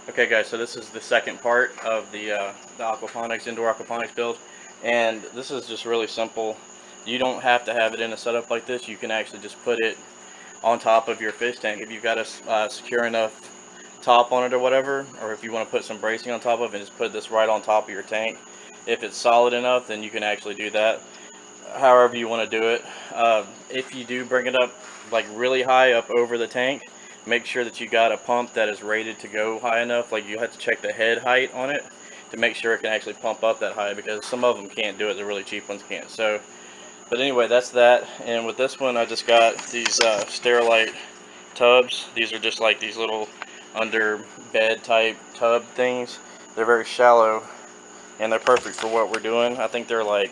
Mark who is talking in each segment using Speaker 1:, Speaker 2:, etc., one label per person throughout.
Speaker 1: Okay guys, so this is the second part of the aquaponics, indoor aquaponics build, and this is just really simple. You don't have to have it in a setup like this. You can actually just put it on top of your fish tank if you've got a secure enough top on it or whatever, or if you want to put some bracing on top of it and just put this right on top of your tank. If it's solid enough, then you can actually do that however you want to do it. If you do bring it up like really high up over the tank, make sure that you got a pump that is rated to go high enough. Like, you have to check the head height on it to make sure it can actually pump up that high, because some of them can't do it. The really cheap ones can't. So, but anyway, that's that. And with this one, I just got these Sterilite tubs. These are just like these little under bed type tub things. They're very shallow and they're perfect for what we're doing. I think they're like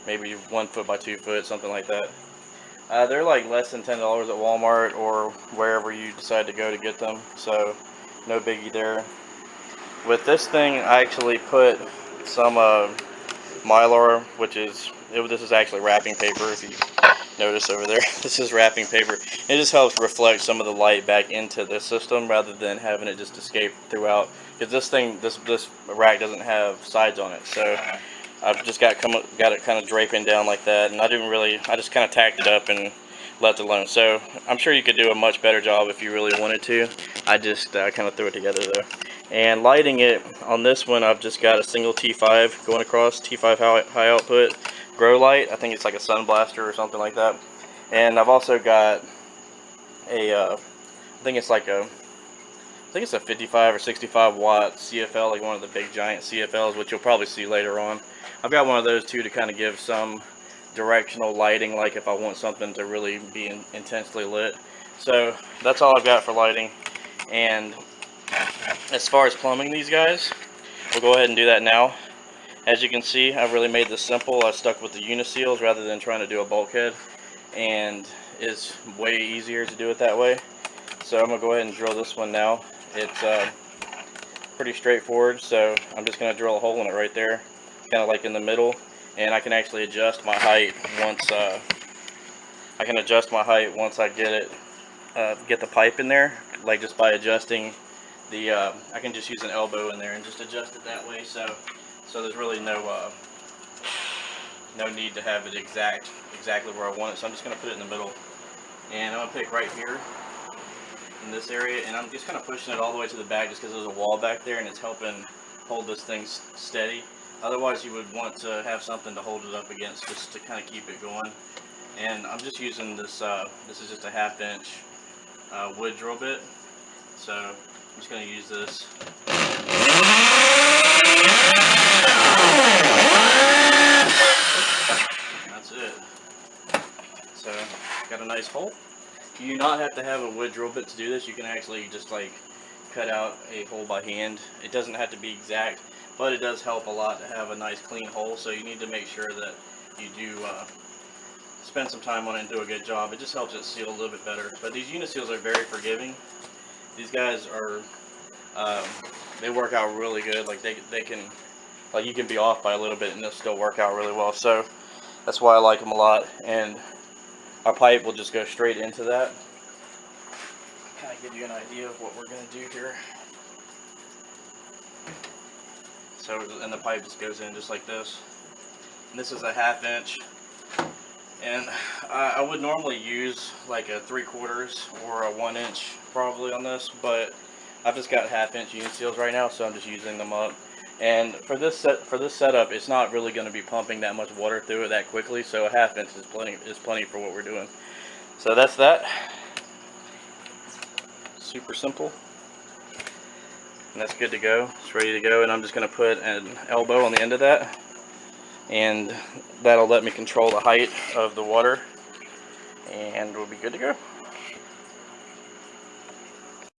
Speaker 1: maybe 1 foot by 2 foot, something like that. They're like less than $10 at Walmart or wherever you decide to go to get them, so no biggie there. With this thing, I actually put some Mylar, which is, this is actually wrapping paper, if you notice over there. This is wrapping paper. It just helps reflect some of the light back into the system rather than having it just escape throughout, because this thing, this rack doesn't have sides on it, so I've just got it kind of draping down like that, and I just kind of tacked it up and left it alone. So I'm sure you could do a much better job if you really wanted to. I just kind of threw it together though. And lighting it on this one, I've just got a single T5 going across, T5 high output grow light. I think it's like a sun blaster or something like that. And I've also got a, I think it's a 55 or 65 watt CFL, like one of the big giant CFLs, which you'll probably see later on. I've got one of those too to kind of give some directional lighting, like if I want something to really be intensely lit. So that's all I've got for lighting. And as far as plumbing these guys, we'll go ahead and do that now. As you can see, I've really made this simple. I stuck with the uniseals rather than trying to do a bulkhead, and it's way easier to do it that way. So I'm going to go ahead and drill this one now. It's pretty straightforward, so I'm just going to drill a hole in it right there, kind of like in the middle, and I can actually adjust my height once I get the pipe in there, like just by adjusting the I can just use an elbow in there and just adjust it that way, so there's really no need to have it exactly where I want it. So I'm just going to put it in the middle, and I'm going to pick right here in this area, and I'm just kind of pushing it all the way to the back just because there's a wall back there and it's helping hold this thing steady. Otherwise you would want to have something to hold it up against just to kind of keep it going. And I'm just using this, this is just a 1/2 inch wood drill bit, so I'm just going to use this. That's it. So got a nice hole. You do not have to have a wood drill bit to do this. You can actually just like cut out a hole by hand. It doesn't have to be exact, but it does help a lot to have a nice clean hole. So you need to make sure that you do spend some time on it and do a good job. It just helps it seal a little bit better. But these uniseals are very forgiving. These guys are, they work out really good. Like they can, like you can be off by a little bit and they'll still work out really well. So that's why I like them a lot. And our pipe will just go straight into that. Kind of give you an idea of what we're going to do here. So, and the pipe just goes in just like this. And this is a 1/2 inch. And I would normally use like a 3/4 or a 1 inch probably on this, but I've just got 1/2 inch uniseals right now, so I'm just using them up. And for this setup, it's not really going to be pumping that much water through it that quickly, so a 1/2 inch is plenty for what we're doing. So that's that. Super simple. And that's good to go. It's ready to go, and I'm just going to put an elbow on the end of that, and that'll let me control the height of the water, and we'll be good to go.